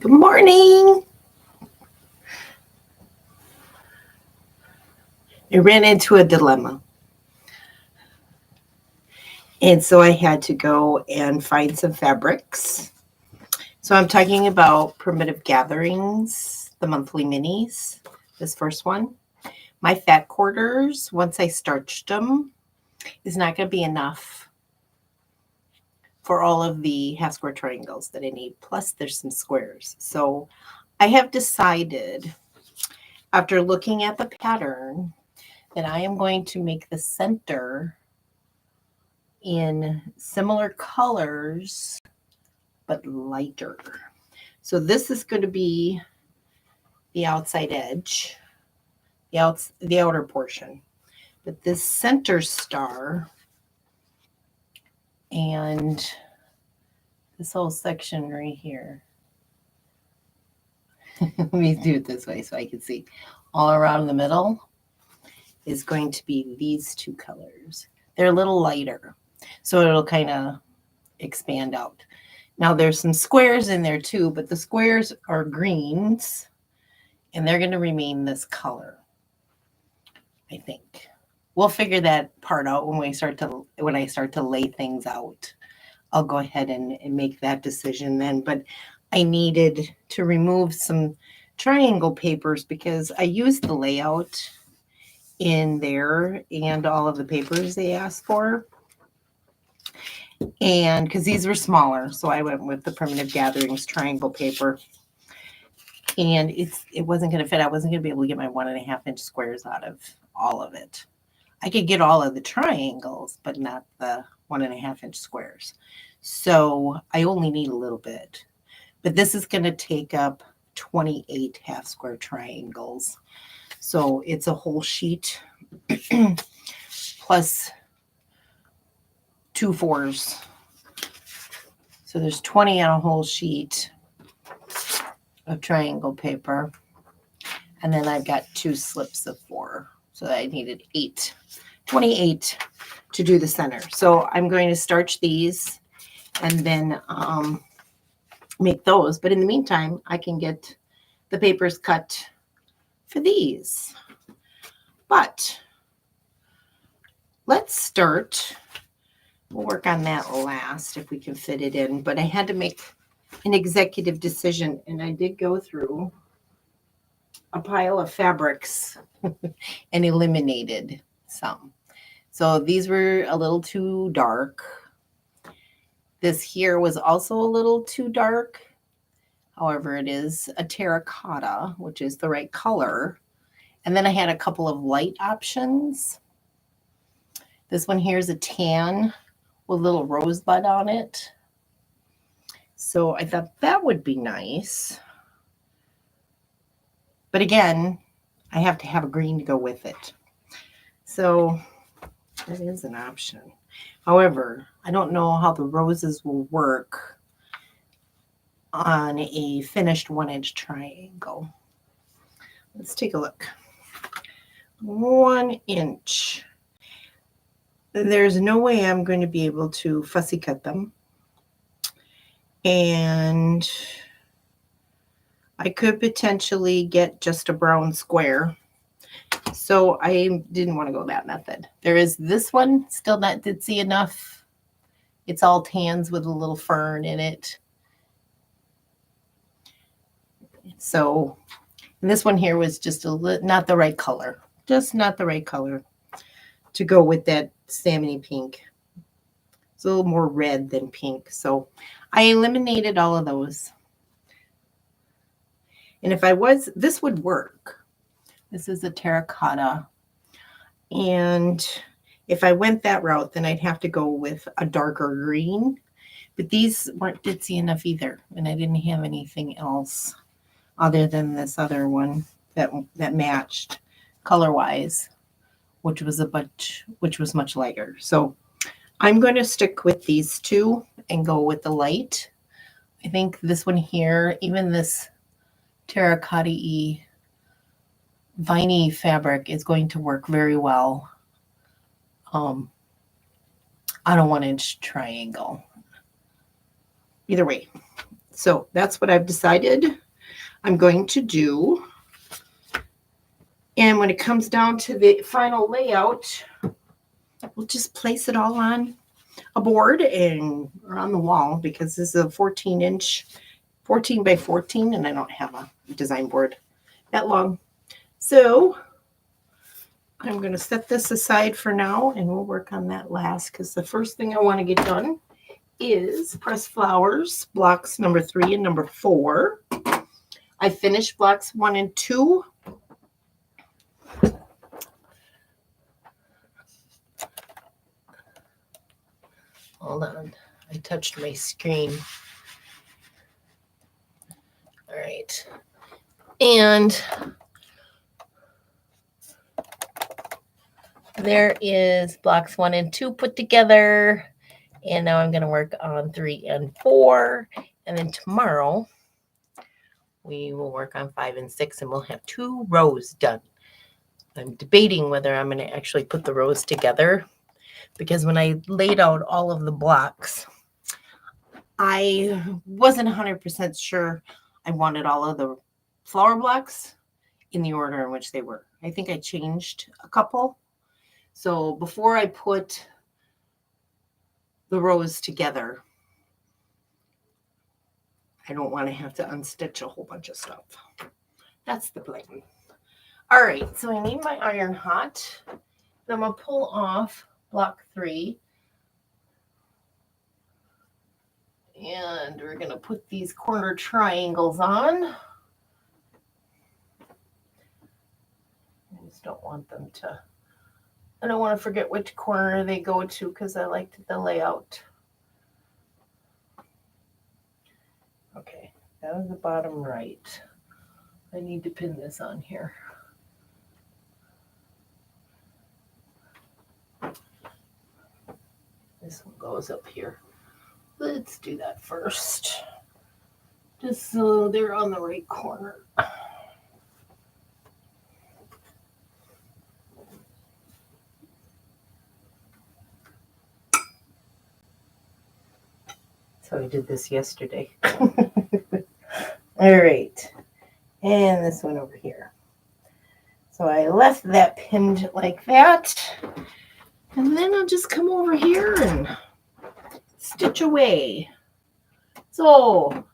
Good morning. I ran into a dilemma. And so I had to go and find some fabrics. So I'm talking about Primitive Gatherings, the monthly minis, this first one. My fat quarters, once I starched them, is not going to be enough for all of the half square triangles that I need. Plus, there's some squares. So I have decided, after looking at the pattern, that I am going to make the center in similar colors, but lighter. So this is going to be the outside edge, the outer portion. But this center star and this whole section right here. Let me do it this way so I can see. All around the middle is going to be these two colors. They're a little lighter, so it'll kind of expand out. Now there's some squares in there too, but the squares are greens and they're going to remain this color, I think. We'll figure that part out when I start to lay things out. I'll go ahead and make that decision then. But I needed to remove some triangle papers because I used the layout in there and all of the papers they asked for. And because these were smaller, so I went with the Primitive Gatherings triangle paper. And it wasn't going to fit. I wasn't going to be able to get my 1.5-inch squares out of all of it. I could get all of the triangles, but not the 1.5-inch squares. So I only need a little bit. But this is going to take up 28 half square triangles. So it's a whole sheet plus 2 4s. So there's 20 on a whole sheet of triangle paper. And then I've got 2 slips of 4. So I needed 28 to do the center. So I'm going to starch these and then make those. But in the meantime, I can get the papers cut for these. But let's start. We'll work on that last if we can fit it in. But I had to make an executive decision, and I did go through a pile of fabrics and eliminated some. So these were a little too dark. This here was also a little too dark. However, it is a terracotta, which is the right color. And then I had a couple of light options. This one here is a tan with a little rosebud on it. So I thought that would be nice. But again, I have to have a green to go with it. So that is an option. However, I don't know how the roses will work on a finished 1-inch triangle. Let's take a look. 1 inch. There's no way I'm going to be able to fussy cut them. And I could potentially get just a brown square. So I didn't want to go that method. There is this one, still not ditzy enough. It's all tans with a little fern in it. So this one here was just not the right color. Just not the right color to go with that salmony pink. It's a little more red than pink. So I eliminated all of those. And if this would work. This is a terracotta. And if I went that route, then I'd have to go with a darker green. But these weren't ditzy enough either. And I didn't have anything else other than this other one that matched color-wise, which was much lighter. So I'm going to stick with these two and go with the light. I think this one here, even this terracotta-y viney fabric is going to work very well on a 1-inch triangle. Either way, So that's what I've decided I'm going to do. And when it comes down to the final layout, we'll just place it all on a board or on the wall, because this is a 14 by 14, and I don't have a design board that long. So I'm going to set this aside for now, and we'll work on that last, because the first thing I want to get done is press flowers, blocks number 3 and number 4. I finished blocks 1 and 2. Hold on, I touched my screen. All right. And there is blocks 1 and 2 put together. And now I'm going to work on 3 and 4. And then tomorrow we will work on 5 and 6, and we'll have 2 rows done. I'm debating whether I'm going to actually put the rows together, because when I laid out all of the blocks, I wasn't 100% sure I wanted all of the flower blocks in the order in which they were. I think I changed a couple. So before I put the rows together, I don't want to have to unstitch a whole bunch of stuff. That's the plan. All right, so I need my iron hot. I'm going to pull off block 3. And we're going to put these corner triangles on. I just don't want them to, I don't want to forget which corner they go to, because I liked the layout. Okay, that was the bottom right. I need to pin this on here. This one goes up here. Let's do that first, just so they're on the right corner. So I did this yesterday. All right, and this one over here. So I left that pinned like that, and then I'll just come over here and stitch away. So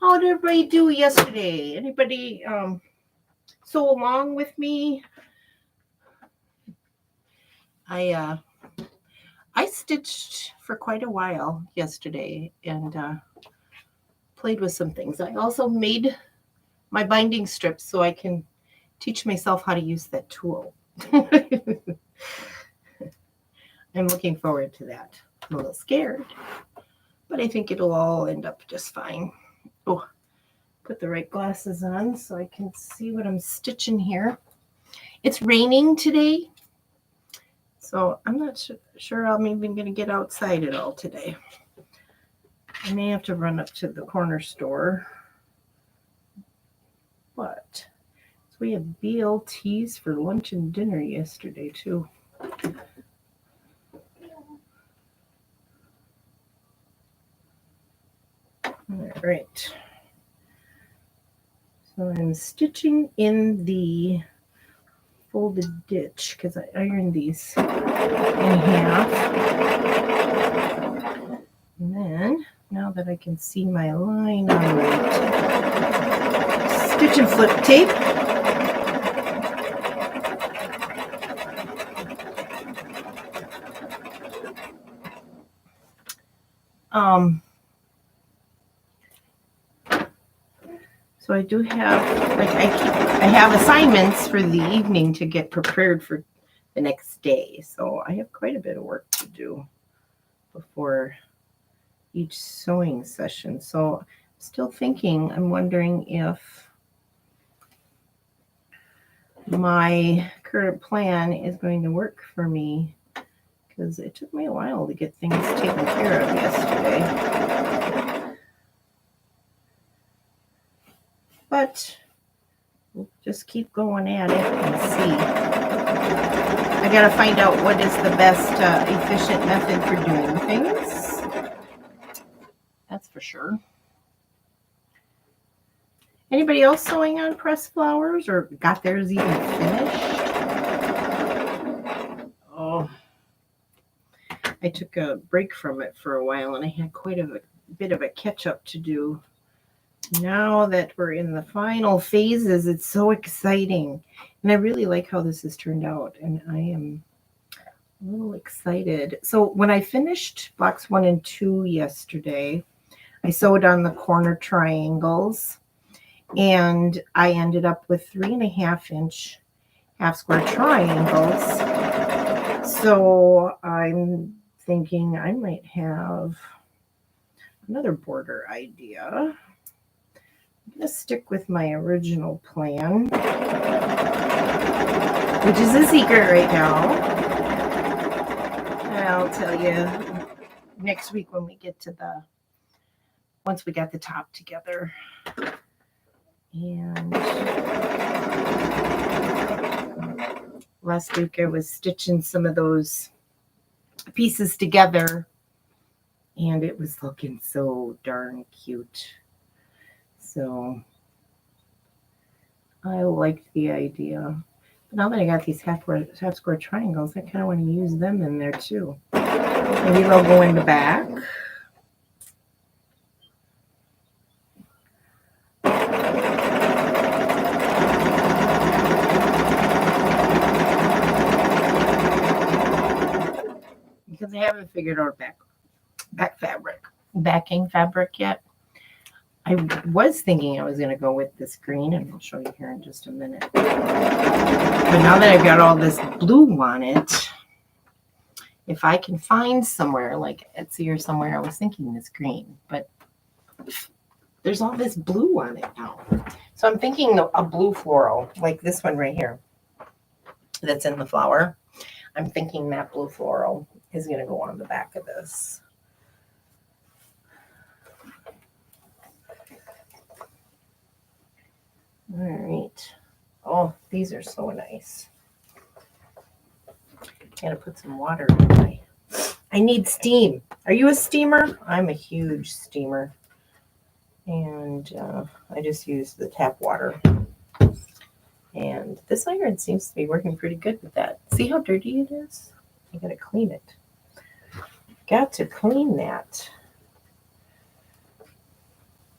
how did everybody do yesterday? Anybody sew along with me? I stitched for quite a while yesterday, and played with some things. I also made my binding strips so I can teach myself how to use that tool. I'm looking forward to that. I'm a little scared, but I think it'll all end up just fine. Oh, put the right glasses on so I can see what I'm stitching here. It's raining today, so I'm not sure I'm even going to get outside at all today. I may have to run up to the corner store. But so we had BLTs for lunch and dinner yesterday too. All right. So I'm stitching in the folded ditch because I ironed these in half. And then, now that I can see my line on my stitch and flip tape, so I do have, like, I have assignments for the evening to get prepared for the next day. So I have quite a bit of work to do before each sewing session. So I'm still thinking, I'm wondering if my current plan is going to work for me, because it took me a while to get things taken care of yesterday. But we'll just keep going at it and see. I got to find out what is the best efficient method for doing things. That's for sure. Anybody else sewing on pressed flowers or got theirs even finished? Oh, I took a break from it for a while and I had quite a bit of a catch up to do. Now that we're in the final phases, it's so exciting. And I really like how this has turned out. And I am a little excited. So when I finished blocks 1 and 2 yesterday, I sewed on the corner triangles. And I ended up with 3.5-inch half square triangles. So I'm thinking I might have another border idea. I'm going to stick with my original plan, which is a secret right now. I'll tell you next week when we get to once we got the top together. And last week I was stitching some of those pieces together and it was looking so darn cute. So I liked the idea. But now that I got these half square triangles, I kind of want to use them in there too. Maybe they'll go in the back. Because I haven't figured out backing fabric yet. I was thinking I was going to go with this green, and I'll show you here in just a minute. But now that I've got all this blue on it, if I can find somewhere like Etsy or somewhere, I was thinking this green, but there's all this blue on it now. So I'm thinking a blue floral, like this one right here that's in the flower. I'm thinking that blue floral is going to go on the back of this. All right. Oh, these are so nice. Gotta put some water in my... I need steam. Are you a steamer? I'm a huge steamer. And I just use the tap water. And this iron seems to be working pretty good with that. See how dirty it is? I gotta clean it. Got to clean that.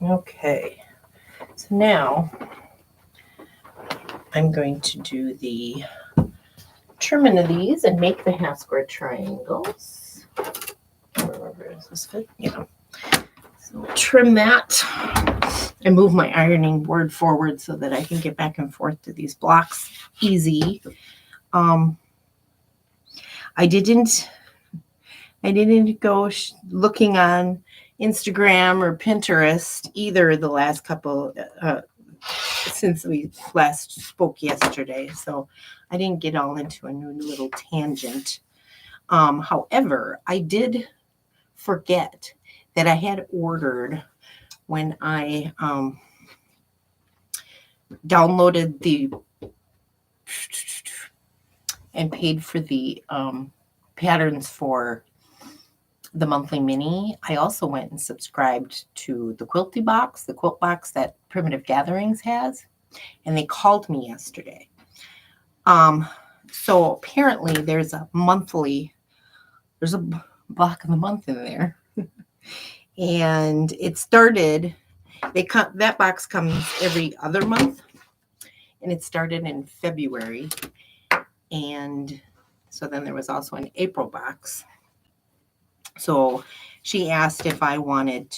Okay. So now I'm going to do the trimming of these and make the half square triangles. Does this fit? Yeah. So trim that and move my ironing board forward so that I can get back and forth to these blocks easy. I didn't go looking on Instagram or Pinterest either the last couple since we last spoke yesterday, so I didn't get all into a new little tangent. However, I did forget that I had ordered when I downloaded and paid for the patterns for the monthly mini. I also went and subscribed to the quilt box that Primitive Gatherings has, and they called me yesterday. So apparently there's a block of the month in there. And it started, that box comes every other month, and it started in February. And so then there was also an April box. So she asked if I wanted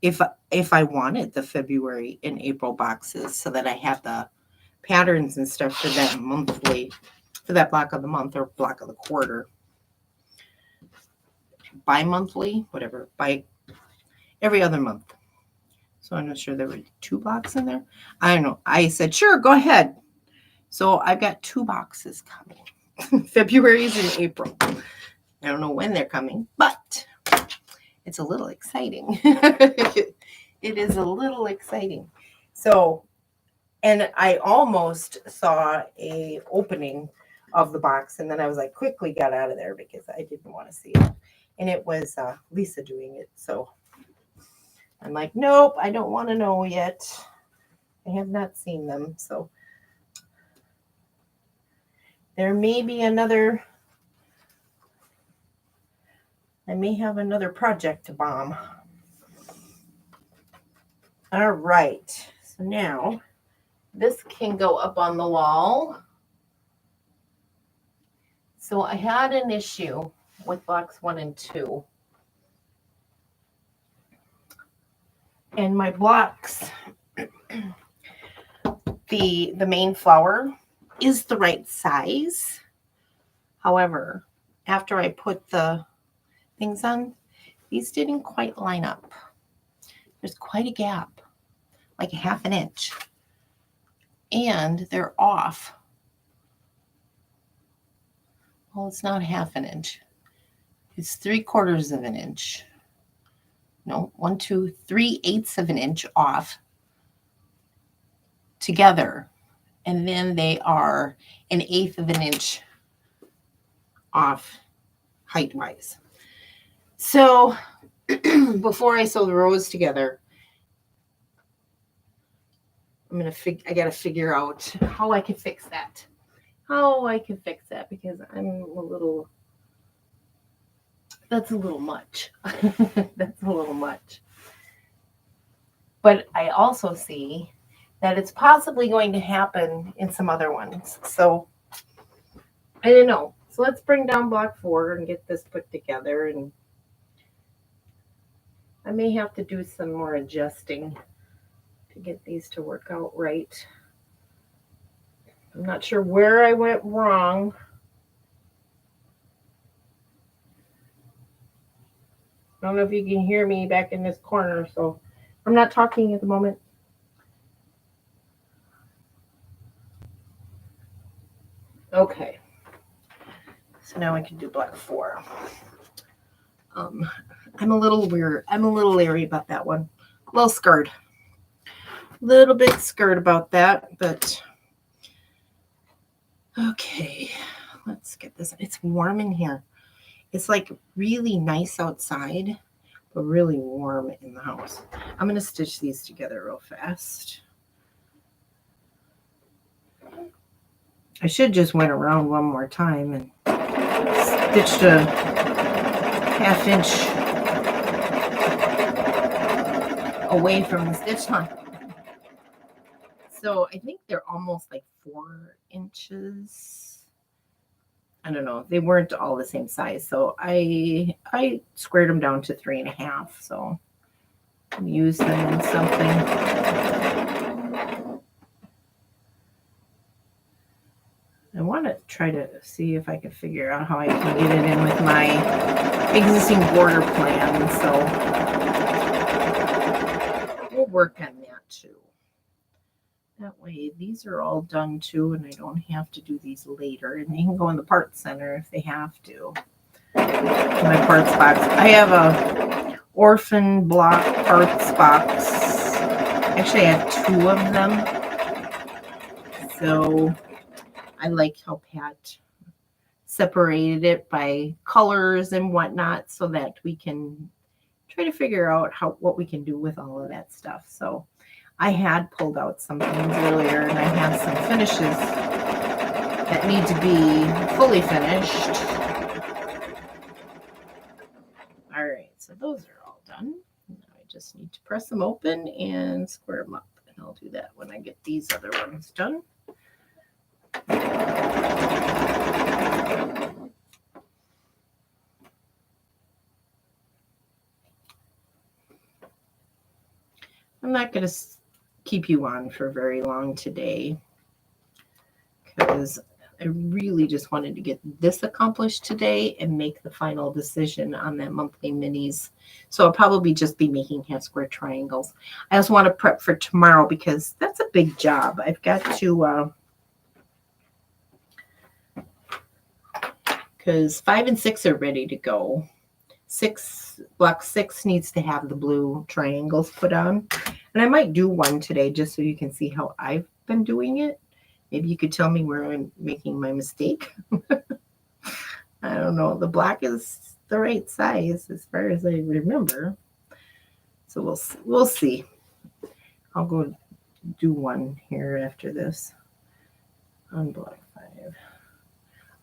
if I wanted the February and April boxes so that I have the patterns and stuff for that monthly, for that block of the month or block of the quarter. Bi-monthly, whatever, by every other month. So I'm not sure there were 2 blocks in there. I don't know. I said, sure, go ahead. So I've got 2 boxes coming. February's and April. I don't know when they're coming, but it's a little exciting. It is a little exciting. So, and I almost saw a opening of the box, and then I was like, quickly got out of there because I didn't want to see it. And it was Lisa doing it. So I'm like, nope, I don't want to know yet. I have not seen them, so there may be another, I may have another project to bomb. All right, so now this can go up on the wall. So I had an issue with blocks 1 and 2. And my blocks, the main flower is the right size. However, after I put the things on, these didn't quite line up. There's quite a gap, like a half an inch. And they're off. Well, it's not half an inch. It's 3/4 of an inch. No, 1, 2, 3/8 of an inch off together. And then they are 1/8 of an inch off height-wise. So before I sew the rows together, I gotta figure out how I can fix that. Because that's a little much. That's a little much. But I also see that it's possibly going to happen in some other ones. So I don't know. So let's bring down block 4 and get this put together. And I may have to do some more adjusting to get these to work out right. I'm not sure where I went wrong. I don't know if you can hear me back in this corner, so I'm not talking at the moment. Okay. So now I can do block 4. I'm a little leery about that one. A little scared. A little bit scared about that, but okay. Let's get this. It's warm in here. It's like really nice outside, but really warm in the house. I'm going to stitch these together real fast. I should just went around one more time and stitched a 1/2 inch away from the stitch line. So I think they're almost like 4 inches. I don't know. They weren't all the same size. So I squared them down to 3.5. So I'll use them in something. I want to try to see if I can figure out how I can get it in with my existing border plan. So we'll work on that too. That way these are all done too, and I don't have to do these later. And they can go in the parts center if they have to. My parts box. I have a orphan block parts box. Actually, I have 2 of them. So I like how Pat separated it by colors and whatnot so that we can try to figure out what we can do with all of that stuff. So I had pulled out some things earlier, and I have some finishes that need to be fully finished. All right, so those are all done. Now I just need to press them open and square them up. And I'll do that when I get these other ones done. I'm not going to keep you on for very long today because I really just wanted to get this accomplished today and make the final decision on that monthly minis. So I'll probably just be making half square triangles. I also want to prep for tomorrow because that's a big job. I've got to, because 5 and 6 are ready to go. Block 6 needs to have the blue triangles put on. And I might do one today just so you can see how I've been doing it. Maybe you could tell me where I'm making my mistake. I don't know. The black is the right size as far as I remember. So we'll see. I'll go to do one here after this on block 5.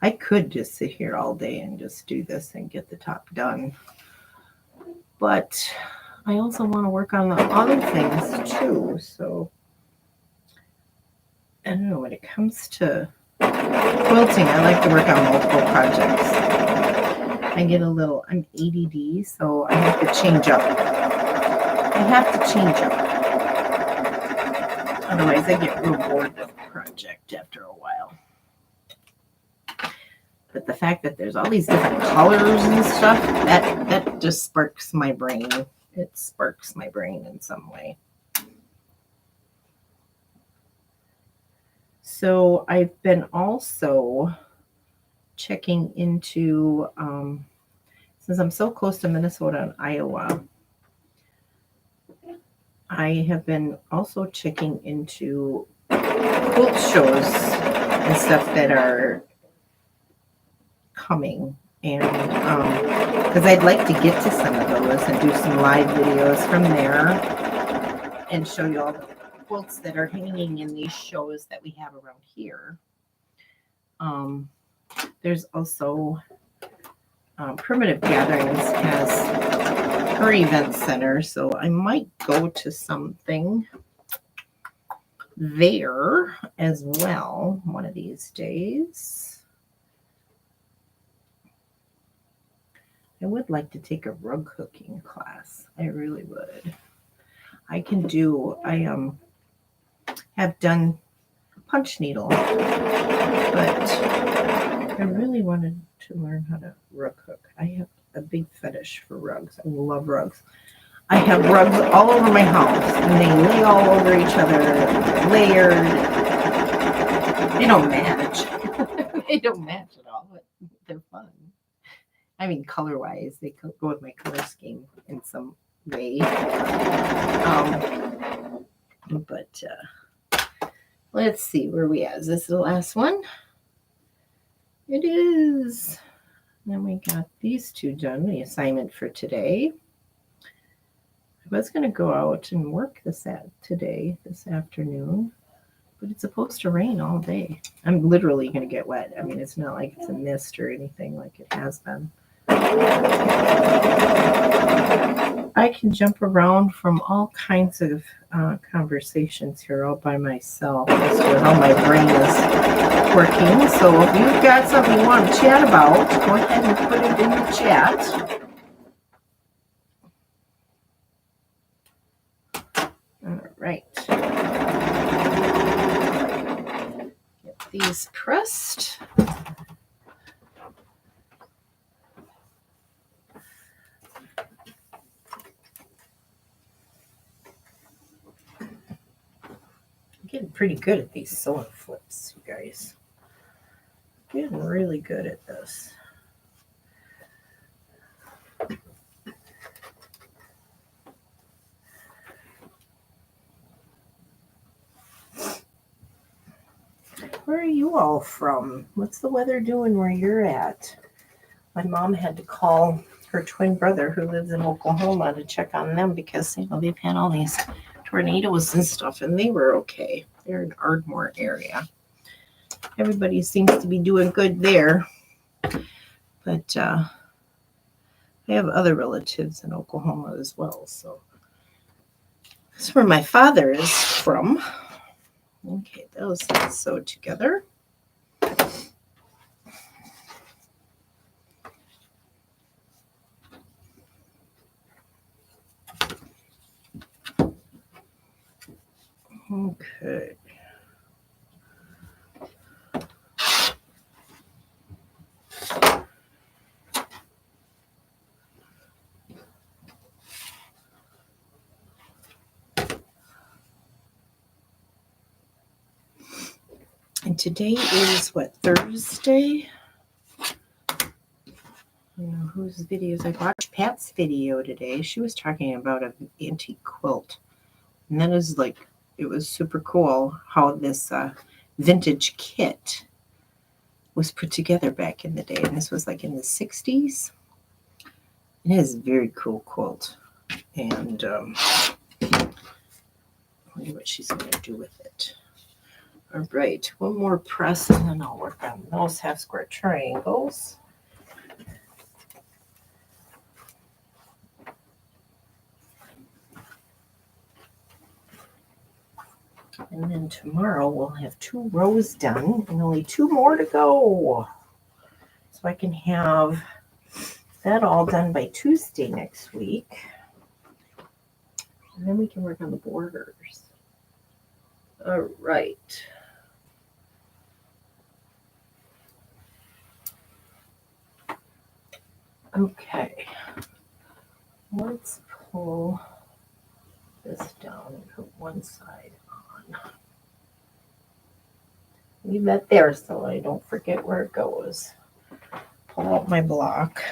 I could just sit here all day and just do this and get the top done. But I also want to work on the other things too. So I don't know, when it comes to quilting, I like to work on multiple projects. I'm ADD, so I have to change up. Otherwise, I get real bored with the project after a while. But the fact that there's all these different colors and stuff, that just sparks my brain. It sparks my brain in some way. So I've been also checking into, since I'm so close to Minnesota and Iowa, I have been also checking into quilt shows and stuff that are coming. And because I'd like to get to some of those and do some live videos from there and show you all the quilts that are hanging in these shows that we have around here. There's also Primitive Gatherings has her event center, so I might go to something there as well one of these days. I would like to take a rug hooking class. I really would. I have done punch needle, but I really wanted to learn how to rug hook. I have a big fetish for rugs. I love rugs. I have rugs all over my house, and they lay all over each other, layered. They don't match. They don't match at all, but they're fun. I mean, color-wise, they go with my color scheme in some way. But let's see where we at. Is this the last one? It is. Then we got these two done, the assignment for today. I was going to go out and work this afternoon, but it's supposed to rain all day. I'm literally going to get wet. I mean, it's not like it's a mist or anything like it has been. I can jump around from all kinds of conversations here all by myself as to how my brain is working. So if you've got something you want to chat about, go ahead and put it in the chat. All right. Get these pressed. Getting pretty good at these sewing flips, you guys. Getting really good at this. Where are you all from? What's the weather doing where you're at? My mom had to call her twin brother who lives in Oklahoma to check on them because, they've had all these tornadoes and stuff, and they were okay. They're in Ardmore area. Everybody seems to be doing good there. But I have other relatives in Oklahoma as well. So that's where my father is from. Okay, those are sewed together. Okay. And today is what, Thursday? I don't know whose videos I watched. Pat's video today. She was talking about an antique quilt. And that is it was super cool how this vintage kit was put together back in the day. And this was in the 60s. It is a very cool quilt. And wonder what she's going to do with it. All right, one more press and then I'll work on those half square triangles. And then tomorrow we'll have 2 rows done and only 2 more to go. So I can have that all done by Tuesday next week. And then we can work on the borders. All right. Okay. Let's pull this down and put one side on. Leave that there so I don't forget where it goes. Pull out my block.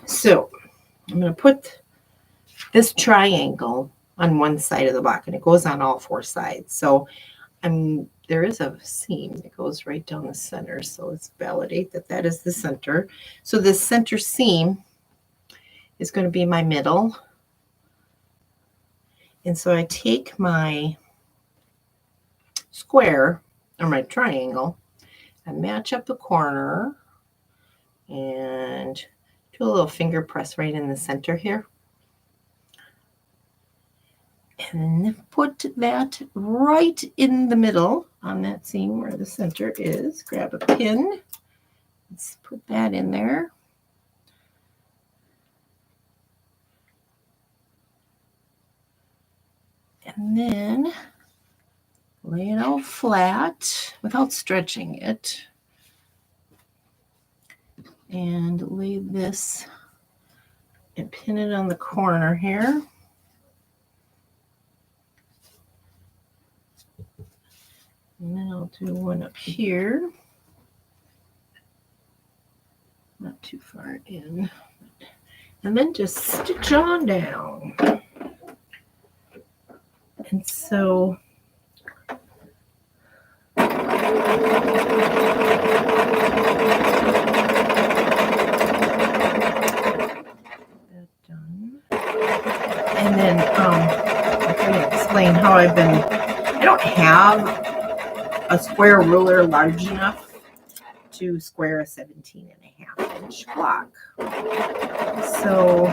So I'm going to put this triangle on one side of the block, and it goes on all 4 sides. So there is a seam that goes right down the center. So let's validate that that is the center. So this center seam is going to be my middle. And so I take my square or my triangle and match up the corner and do a little finger press right in the center here. And put that right in the middle on that seam where the center is. Grab a pin. Let's put that in there. And then lay it out flat without stretching it. And lay this and pin it on the corner here. And then I'll do one up here. Not too far in. And then just stitch on down. And so that done. And then I'm going to explain how I don't have a square ruler large enough to square a 17.5 inch block. So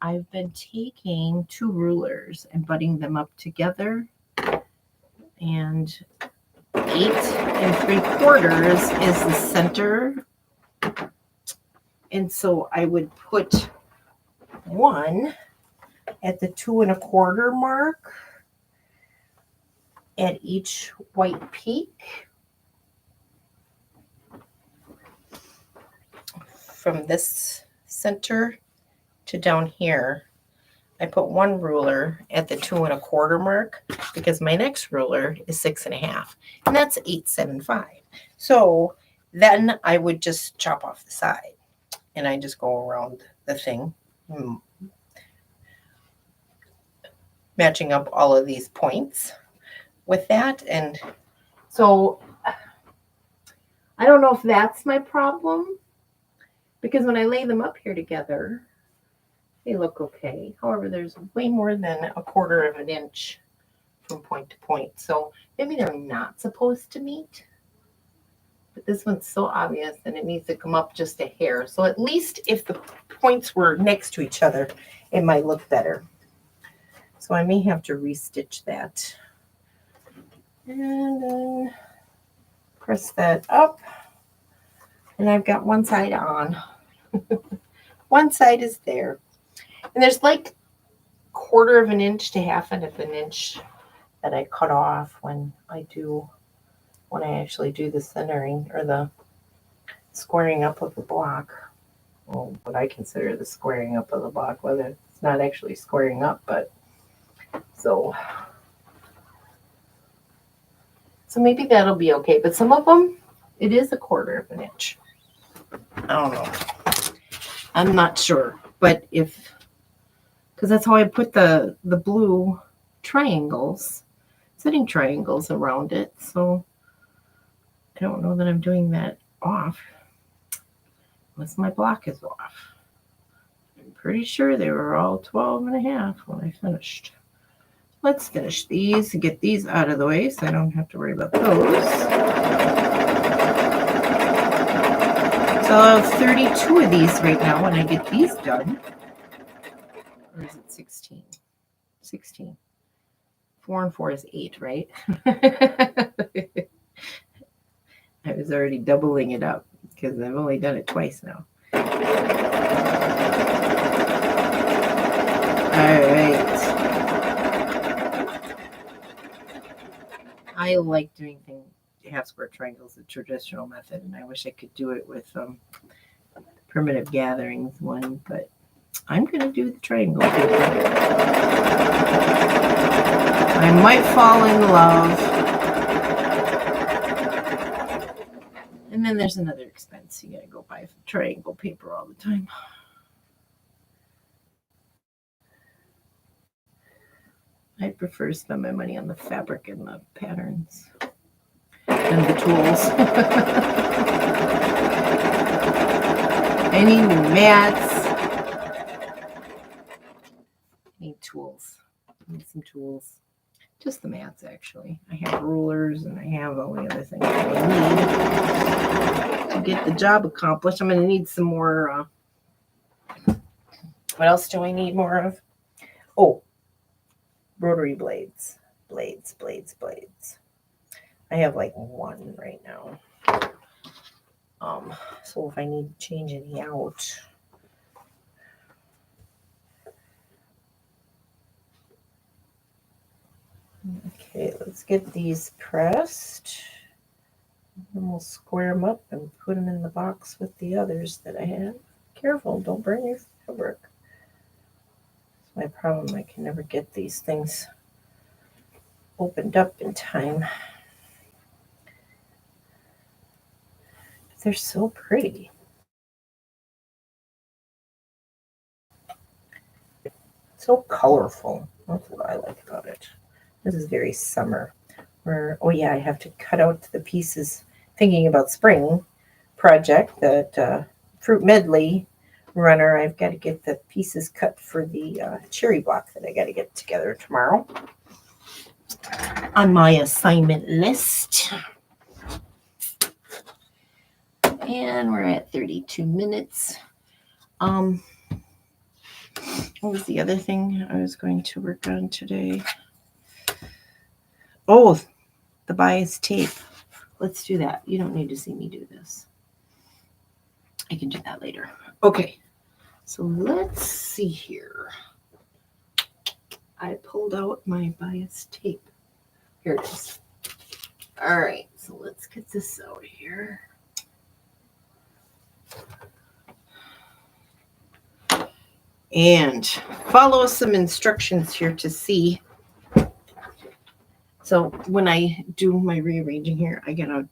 I've been taking 2 rulers and butting them up together, and 8 3/4 is the center. And so I would put one at the 2 1/4 mark at each white peak. From this center to down here, I put 1 ruler at the 2 1/4 mark because my next ruler is 6.5, and that's 8.75. So then I would just chop off the side. And I just go around the thing, matching up all of these points with that. And so I don't know if that's my problem, because when I lay them up here together, they look okay. However, there's way more than 1/4 inch from point to point. So maybe they're not supposed to meet. But this one's so obvious and it needs to come up just a hair. So at least if the points were next to each other, it might look better. So I may have to restitch that. And then press that up. And I've got one side on. One side is there. And there's like 1/4 inch to 1/2 inch that I cut off when I actually do the centering or the squaring up of the block. Well, what I consider the squaring up of the block, whether it's not actually squaring up, but so maybe that'll be okay. But some of them, it is 1/4 inch. I don't know. I'm not sure, but because that's how I put the blue triangles, setting triangles around it. So I don't know that I'm doing that off. Unless my block is off. I'm pretty sure they were all 12.5 when I finished. Let's finish these and get these out of the way so I don't have to worry about those. So I'll have 32 of these right now when I get these done. Or is it 16? 16. 4 and 4 is 8, right? I was already doubling it up because I've only done it twice now. All right. I like doing things, half square triangles, the traditional method, and I wish I could do it with primitive gatherings one, but I'm going to do the triangle paper. I might fall in love. And then there's another expense. You got to go buy triangle paper all the time. I prefer to spend my money on the fabric and the patterns than the tools. I need new mats. I need tools. I need some tools. Just the mats, actually. I have rulers and I have all the other things that I need to get the job accomplished. I'm going to need some more. What else do I need more of? Oh, rotary blades. Blades. I have like one right now. So if I need to change any out. Okay, let's get these pressed. And we'll square them up and put them in the box with the others that I have. Careful, don't burn your fabric. That's my problem. I can never get these things opened up in time. They're so pretty. So colorful. That's what I like about it. This is very summer. Oh yeah, I have to cut out the pieces. Thinking about spring project, that fruit medley runner. I've got to get the pieces cut for the cherry block that I got to get together tomorrow on my assignment list. And we're at 32 minutes. What was the other thing I was going to work on today? Oh, the bias tape. Let's do that. You don't need to see me do this. I can do that later. Okay, so let's see here. I pulled out my bias tape. Here it is. All right, so let's get this out here. And follow some instructions here to see. So when I do my rearranging here, I'm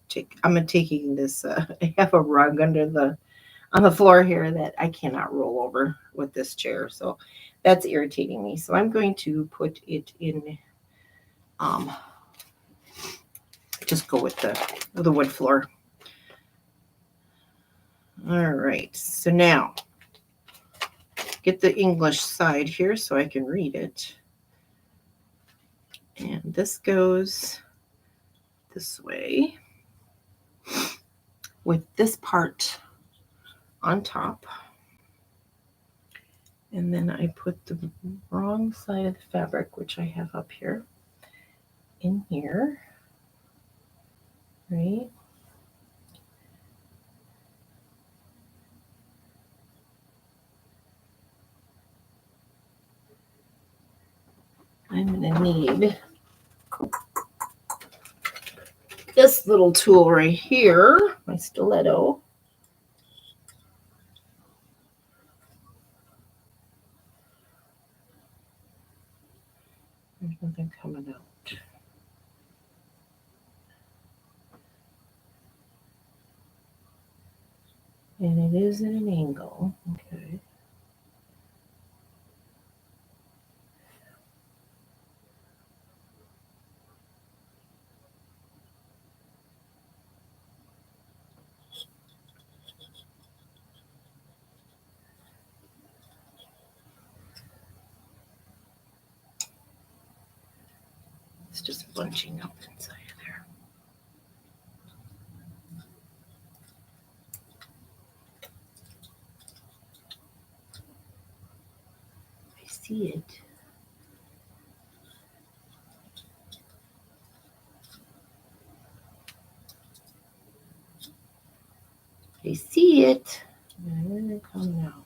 taking this, I have a rug on the floor here that I cannot roll over with this chair. So that's irritating me. So I'm going to put it in, just go with the wood floor. All right. So now get the English side here so I can read it. And this goes this way with this part on top. And then I put the wrong side of the fabric, which I have up here, in here, right? I'm going to need this little tool right here, my stiletto. There's nothing coming out. And it is at an angle. Okay. It's just bunching up inside of there. I see it. I see it. And it's coming out.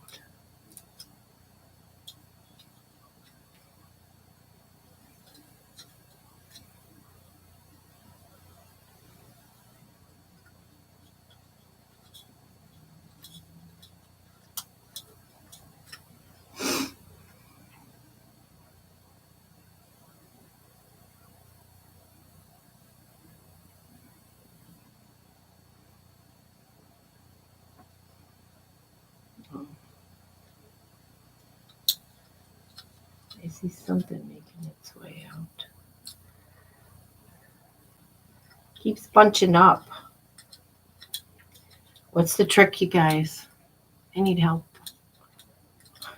I see something making its way out. Keeps bunching up. What's the trick, you guys? I need help.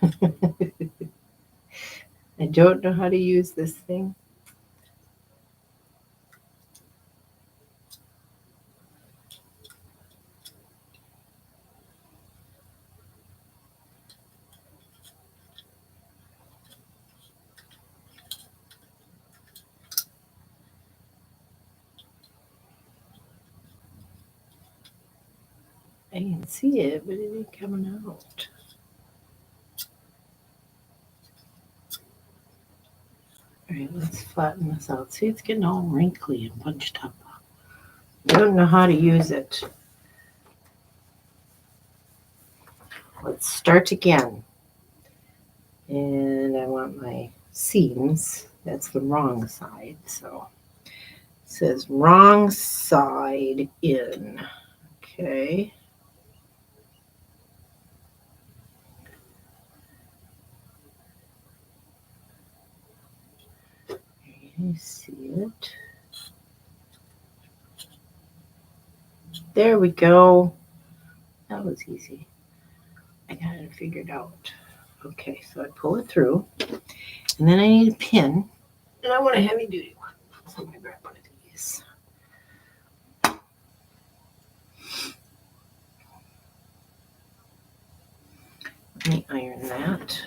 I don't know how to use this thing. I can see it, but it ain't coming out. All right, let's flatten this out. See, it's getting all wrinkly and bunched up. I don't know how to use it. Let's start again. And I want my seams. That's the wrong side. So it says wrong side in. Okay. You see it. There we go. That was easy. I got it figured out. Okay, so I pull it through. And then I need a pin. And I want a heavy duty one. So I'm going to grab one of these. Let me iron that.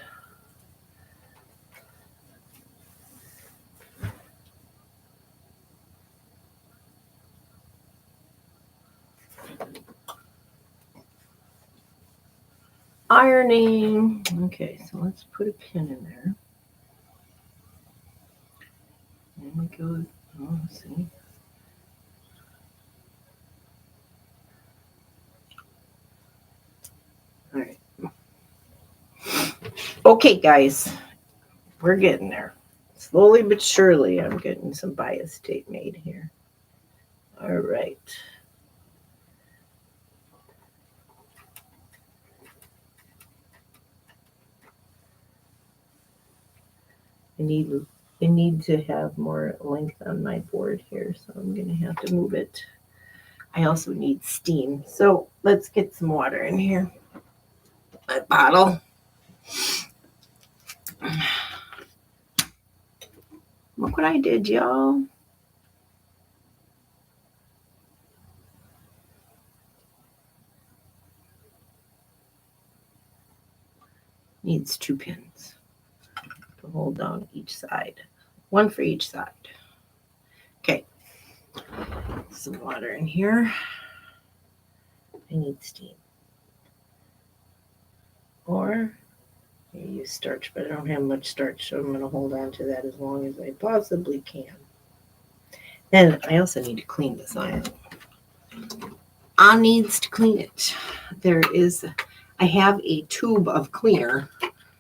Ironing. Okay, so let's put a pin in there. And we go, oh, see. All right. Okay, guys, we're getting there. Slowly but surely, I'm getting some bias tape made here. All right. I need to have more length on my board here, so I'm going to have to move it. I also need steam. So let's get some water in here. My bottle. Look what I did, y'all. Needs 2 pins to hold down each side. 1 for each side. Okay. Some water in here. I need steam. Or I use starch, but I don't have much starch, so I'm going to hold on to that as long as I possibly can. Then I also need to clean this iron. I needs to clean it. I have a tube of cleaner.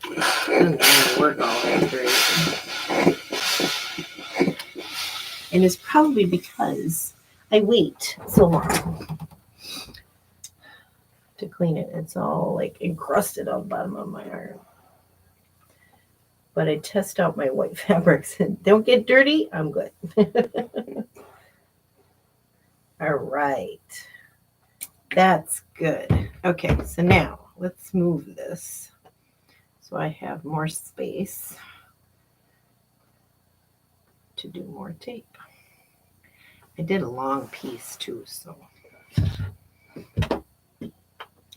It doesn't work all that great. And it's probably because I wait so long to clean it. It's all like encrusted on the bottom of my iron. But I test out my white fabrics and don't get dirty. I'm good. All right. That's good. Okay, so now let's move this so I have more space. to do more tape. I did a long piece too, so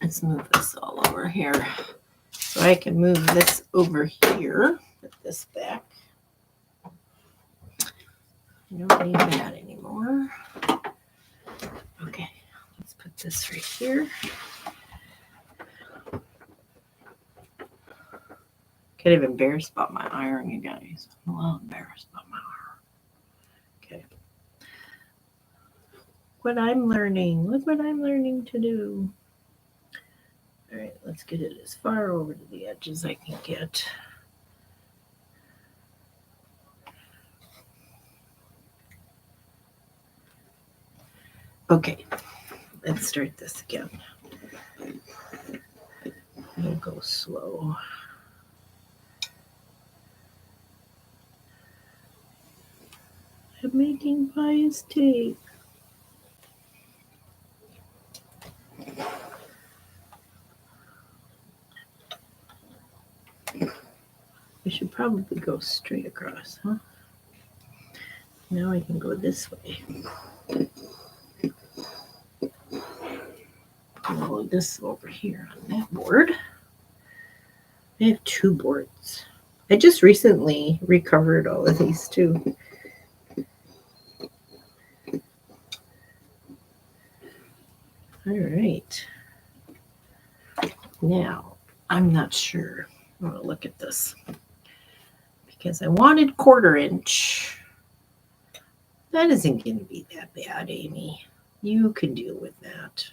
let's move this all over here. So I can move this over here, put this back. I don't need that anymore. Okay, let's put this right here. Kind of embarrassed about my iron, you guys. I'm a little embarrassed about my iron. Okay. What I'm learning. Look what I'm learning to do. All right, let's get it as far over to the edge as I can get. Okay, let's start this again. We'll go slow. I'm making bias tape. I should probably go straight across, huh? Now I can go this way. Roll this over here on that board. I have 2 boards. I just recently recovered all of these too. All right. Now, I'm not sure. I'm going to look at this because I wanted 1/4 inch. That isn't going to be that bad, Amy. You can deal with that.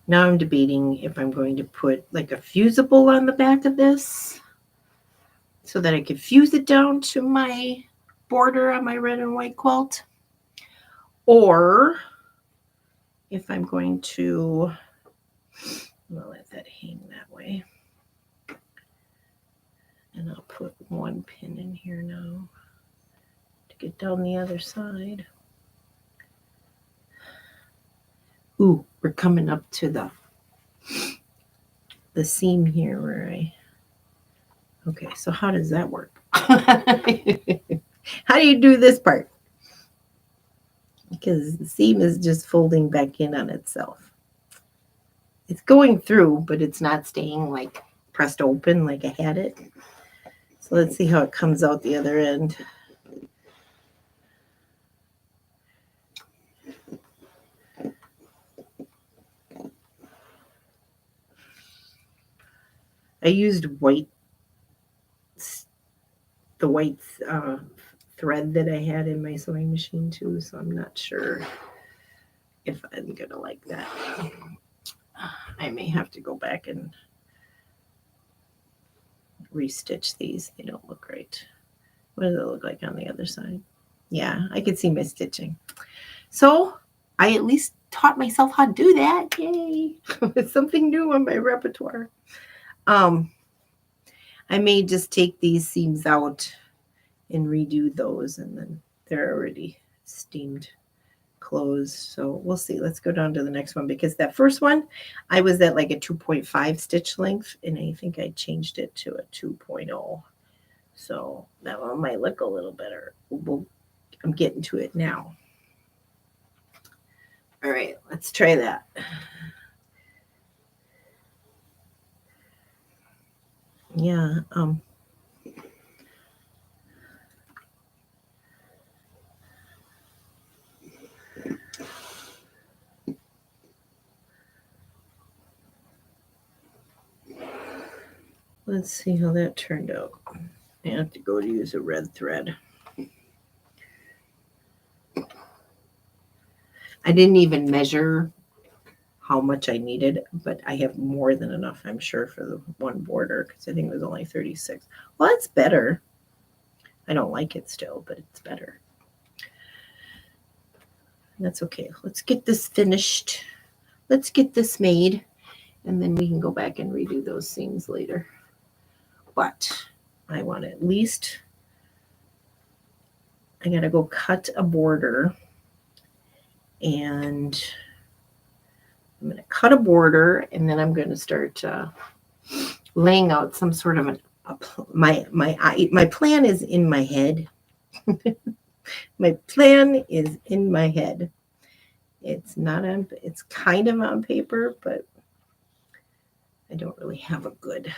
Now I'm debating if I'm going to put like a fusible on the back of this so that I could fuse it down to my border on my red and white quilt. Or if I'm going to, I'll let that hang that way. And I'll put 1 pin in here now to get down the other side. Ooh, we're coming up to the seam here where okay, so how does that work? How do you do this part? Because the seam is just folding back in on itself. It's going through, but it's not staying like pressed open like I had it. So let's see how it comes out the other end. I used the white thread that I had in my sewing machine too, so I'm not sure if I'm gonna like that. I may have to go back and restitch these. They don't look right. What does it look like on the other side? Yeah, I can see my stitching. So I at least taught myself how to do that. Yay! It's something new on my repertoire. I may just take these seams out and redo those, and then they're already steamed closed. So we'll see. Let's go down to the next one because that first one, I was at like a 2.5 stitch length, and I think I changed it to a 2.0. So that one might look a little better. I'm getting to it now. All right, let's try that. Yeah, let's see how that turned out. I have to go to use a red thread. I didn't even measure how much I needed, but I have more than enough, I'm sure, for the one border because I think it was only 36. Well, that's better. I don't like it still, but it's better. That's okay. Let's get this finished. Let's get this made, and then we can go back and redo those seams later. But I want to at least, I got to go cut a border, and I'm going to cut a border, and then I'm going to start laying out some sort of my plan is in my head. My plan is in my head. It's not on, it's kind of on paper, but I don't really have a good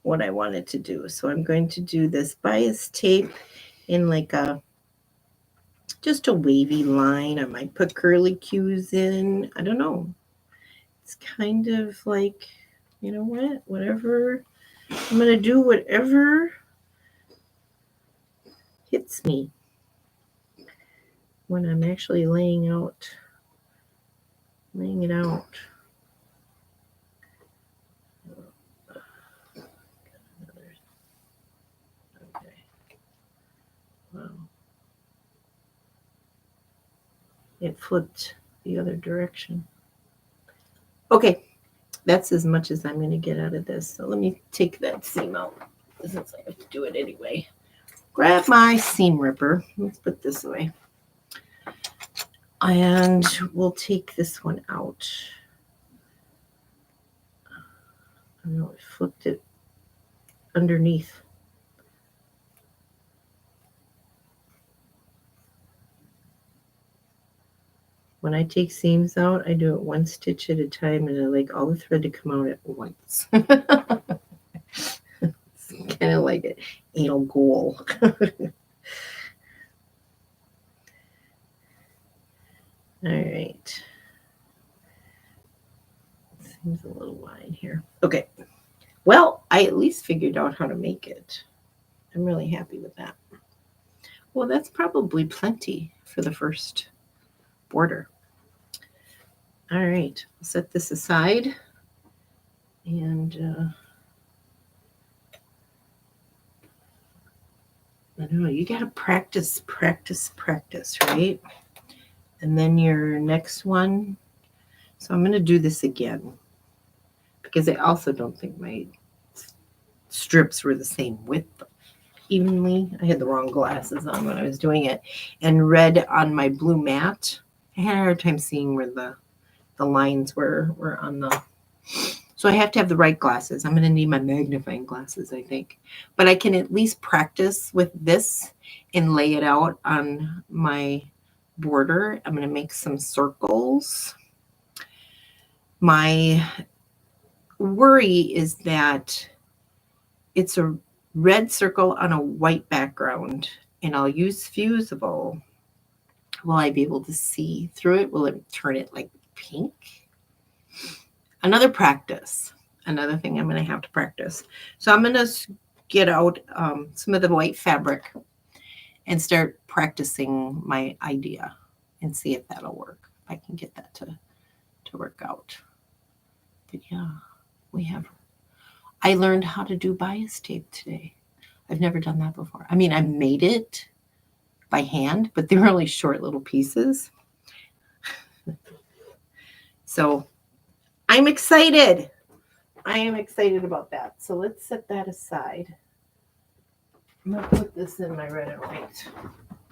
what I wanted to do. So I'm going to do this bias tape in like just a wavy line. I might put curly cues in. I don't know. It's kind of like, you know what? Whatever. I'm going to do whatever hits me when I'm actually laying it out. Okay. Wow. It flipped the other direction. Okay. That's as much as I'm going to get out of this. So let me take that seam out, since I have to do it anyway. Grab my seam ripper. Let's put this away. And we'll take this one out. I know I flipped it underneath. When I take seams out, I do it one stitch at a time, and I like all the thread to come out at once. It's kind of like an anal goal. All right. Seems a little wide here. Okay. Well, I at least figured out how to make it. I'm really happy with that. Well, that's probably plenty for the first border. All right, I'll set this aside. And I don't know, you got to practice, right? And then your next one. So I'm going to do this again, because I also don't think my strips were the same width evenly. I had the wrong glasses on when I was doing it. And red on my blue mat, I had a hard time seeing where the lines were on the... So I have to have the right glasses. I'm going to need my magnifying glasses, I think. But I can at least practice with this and lay it out on my border. I'm going to make some circles. My worry is that it's a red circle on a white background, and I'll use fusible. Will I be able to see through it? Will it turn it like pink? Another practice. Another thing I'm going to have to practice. So I'm going to get out some of the white fabric and start practicing my idea and see if that'll work. If I can get that to work out. But yeah, I learned how to do bias tape today. I've never done that before. I mean, I made it by hand, but they're really short little pieces. So I'm excited. I am excited about that. So let's set that aside. I'm going to put this in my red and white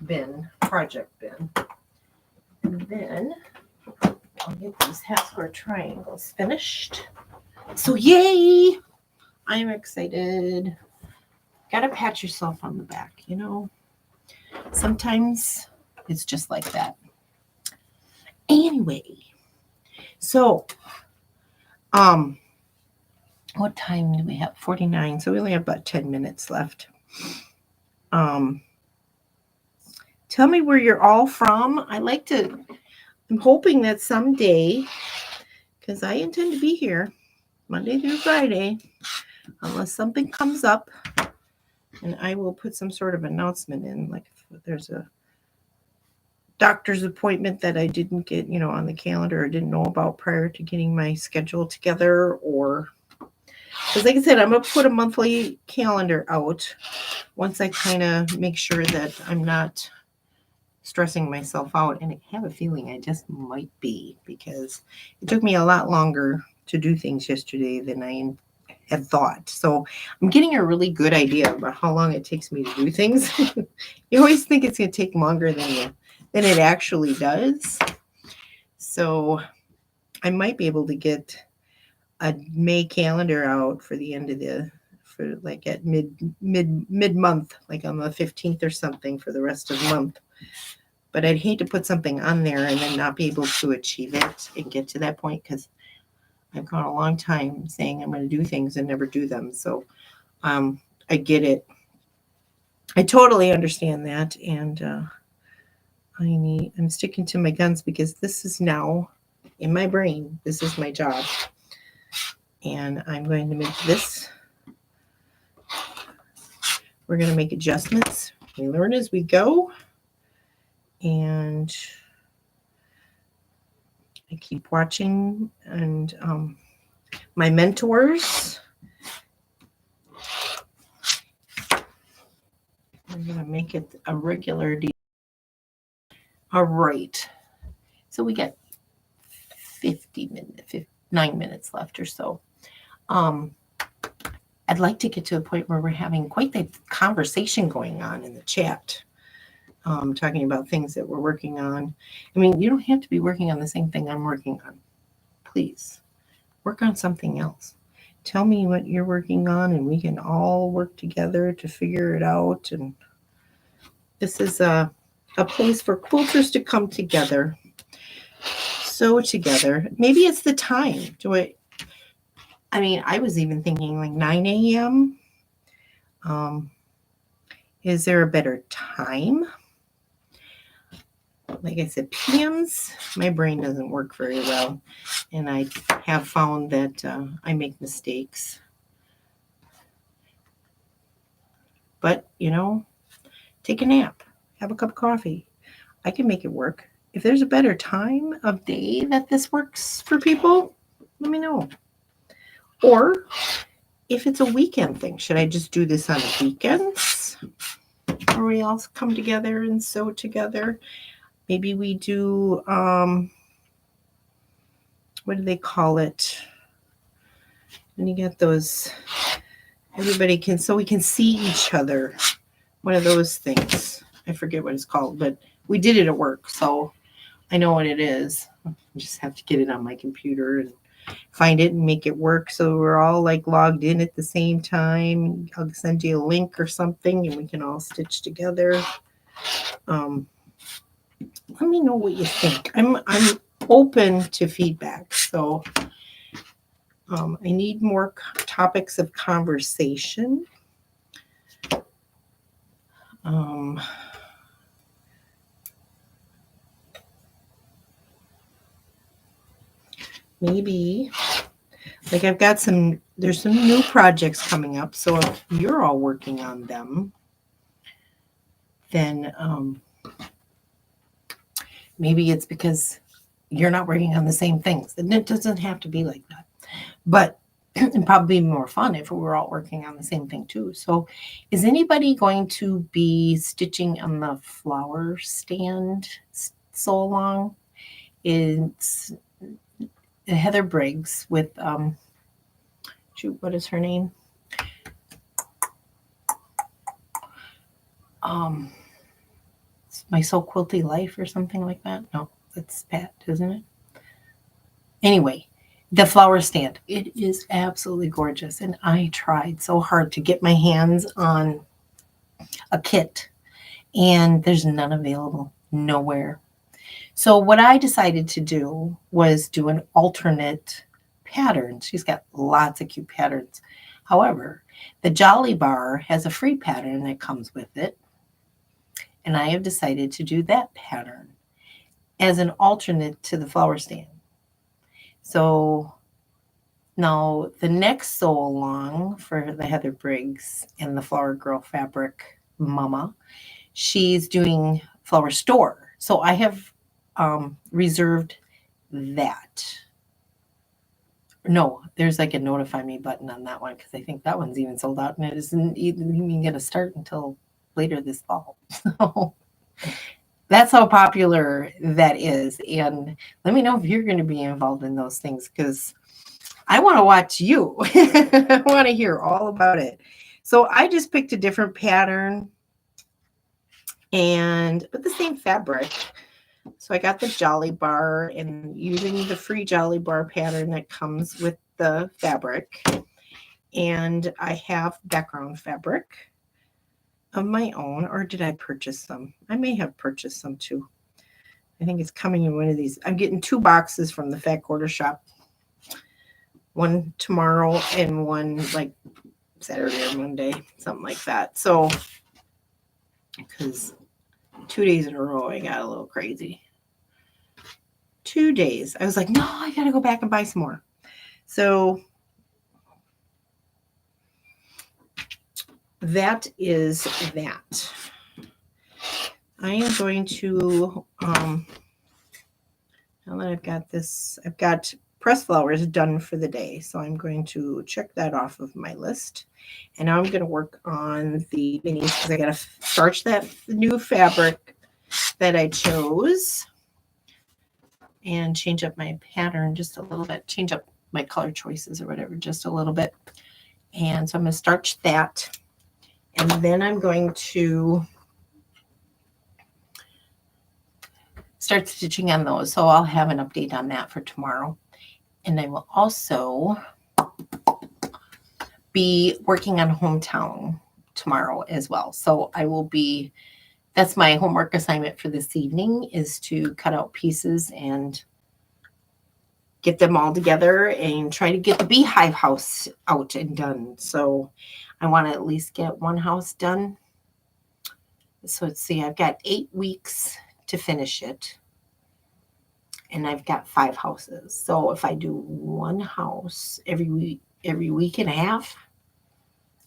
bin, project bin. And then I'll get these half square triangles finished. So yay! I am excited. Gotta pat yourself on the back, you know. Sometimes it's just like that. Anyway, so what time do we have? 49. So we only have about 10 minutes left. Tell me where you're all from. I'm hoping that someday, because I intend to be here Monday through Friday, unless something comes up, and I will put some sort of announcement in, like if there's a doctor's appointment that I didn't get, on the calendar or didn't know about prior to getting my schedule together, or because like I said, I'm going to put a monthly calendar out once I kind of make sure that I'm not stressing myself out. And I have a feeling I just might be, because it took me a lot longer to do things yesterday than I had thought. So I'm getting a really good idea about how long it takes me to do things. You always think it's going to take longer than it actually does. So I might be able to get a May calendar out for the end of the for like at mid month, like on the 15th or something for the rest of the month. But I'd hate to put something on there and then not be able to achieve it and get to that point, because I've gone a long time saying I'm going to do things and never do them. So I get it. I totally understand that. And I'm sticking to my guns because this is now in my brain. This is my job. And I'm going to make this. We're going to make adjustments. We learn as we go. And I keep watching, and my mentors. I'm going to make it a regular deal. All right. So we got 9 minutes left or so. I'd like to get to a point where we're having quite the conversation going on in the chat. Talking about things that we're working on. I mean, you don't have to be working on the same thing I'm working on. Please, work on something else. Tell me what you're working on, and we can all work together to figure it out. And this is a place for quilters to come together, sew together. Maybe it's the time. I was even thinking like 9 a.m. Is there a better time? Like I said, PMs, my brain doesn't work very well. And I have found that I make mistakes. But, take a nap, have a cup of coffee. I can make it work. If there's a better time of day that this works for people, let me know. Or if it's a weekend thing, should I just do this on the weekends? Or we all come together and sew together? Maybe we do, what do they call it? When you get those, everybody can, so we can see each other. One of those things. I forget what it's called, but we did it at work, so I know what it is. I just have to get it on my computer and find it and make it work so we're all like logged in at the same time. I'll send you a link or something and we can all stitch together. Let me know what you think. I'm open to feedback, so I need more topics of conversation. Maybe, like I've got there's some new projects coming up, so if you're all working on them, then maybe it's because you're not working on the same things. And it doesn't have to be like that. But it'd probably be more fun if we were all working on the same thing too. So is anybody going to be stitching on the flower stand so long? It's Heather Briggs with, what is her name? My So Quilty Life or something like that. No, that's Pat, isn't it? Anyway, the flower stand. It is absolutely gorgeous. And I tried so hard to get my hands on a kit. And there's none available. Nowhere. So what I decided to do was do an alternate pattern. She's got lots of cute patterns. However, the Jolly Bar has a free pattern that comes with it. And I have decided to do that pattern as an alternate to the flower stand. So now the next sew along for the Heather Briggs and the Flower Girl Fabric Mama, she's doing Flower Store. So I have reserved that. No, there's like a notify me button on that one because I think that one's even sold out and it isn't even going to start until later this fall. So that's how popular that is. And let me know if you're going to be involved in those things because I want to watch you. I want to hear all about it. So I just picked a different pattern but the same fabric. So I got the Jolly Bar and using the free Jolly Bar pattern that comes with the fabric. And I have background fabric of my own, or did I purchase some? I may have purchased some too. I think it's coming in one of these. I'm getting 2 boxes from the Fat Quarter Shop. One tomorrow and one like Saturday or Monday, something like that. So, because 2 days in a row, I got a little crazy. 2 days. I was like, no, I got to go back and buy some more. So, that is that. I am going to, now that I've got this, I've got press flowers done for the day. So I'm going to check that off of my list. And now I'm going to work on the minis because I got to starch that new fabric that I chose and change up my pattern just a little bit, change up my color choices or whatever, just a little bit. And so I'm going to starch that. And then I'm going to start stitching on those. So I'll have an update on that for tomorrow. And I will also be working on Hometown tomorrow as well. So I will be, that's my homework assignment for this evening, is to cut out pieces and get them all together and try to get the beehive house out and done. So I want to at least get one house done. So let's see, I've got 8 weeks to finish it. And I've got 5 houses. So if I do one house every week and a half,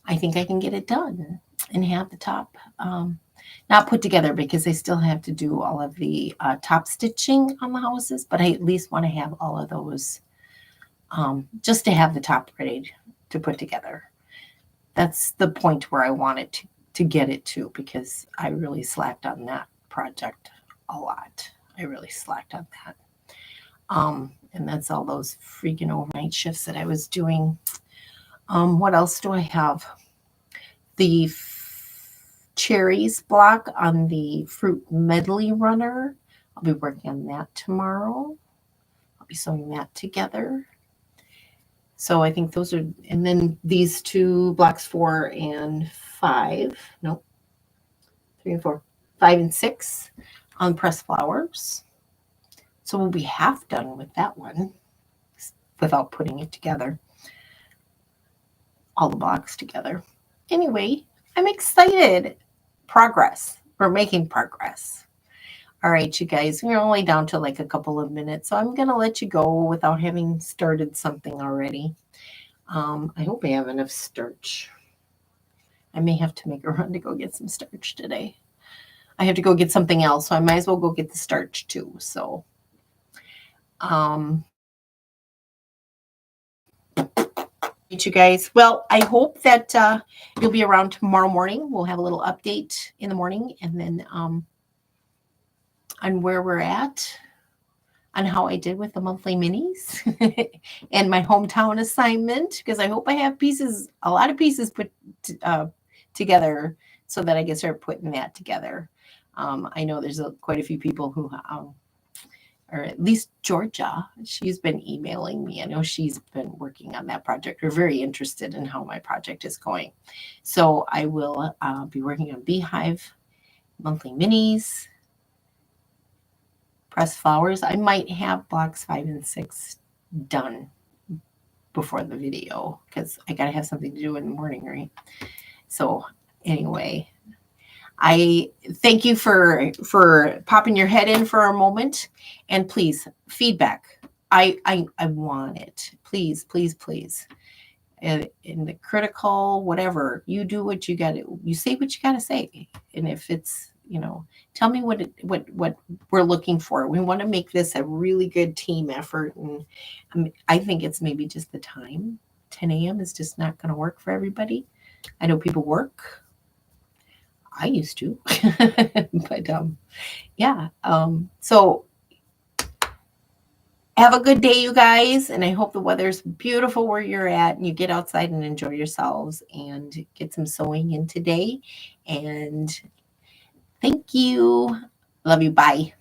I think I can get it done and have the top not put together, because I still have to do all of the top stitching on the houses, but I at least want to have all of those just to have the top ready to put together. That's the point where I want it to get it to, because I really slacked on that project a lot. I really slacked on that. And that's all those freaking overnight shifts that I was doing. What else do I have? The cherries block on the fruit medley runner. I'll be working on that tomorrow. I'll be sewing that together. So I think those are, and then these 2 blocks 4 and 5, nope, 3 and 4, 5 and 6 on pressed flowers. So we'll be half done with that one without putting it together, all the blocks together. Anyway, I'm excited. Progress. We're making progress. All right, you guys, we're only down to like a couple of minutes, so I'm going to let you go without having started something already. I hope I have enough starch. I may have to make a run to go get some starch today. I have to go get something else, so I might as well go get the starch too. So, you guys. Well, I hope that you'll be around tomorrow morning. We'll have a little update in the morning, and then on where we're at, on how I did with the monthly minis and my hometown assignment, because I hope I have pieces, a lot of pieces put together so that I can start putting that together. I know there's quite a few people who or at least Georgia, she's been emailing me. I know she's been working on that project, or very interested in how my project is going. So I will be working on beehive, monthly minis, pressed flowers. I might have blocks 5 and 6 done before the video, because I got to have something to do in the morning, right? So anyway, I thank you for popping your head in for a moment, and please, feedback. I want it. Please, please, please. In the critical, whatever, you do what you got to, you say what you got to say. And if it's, tell me what we're looking for. We want to make this a really good team effort. And I think it's maybe just the time. 10 a.m. is just not going to work for everybody. I know people work. I used to, but yeah. So have a good day, you guys. And I hope the weather's beautiful where you're at and you get outside and enjoy yourselves and get some sewing in today. And thank you. Love you. Bye.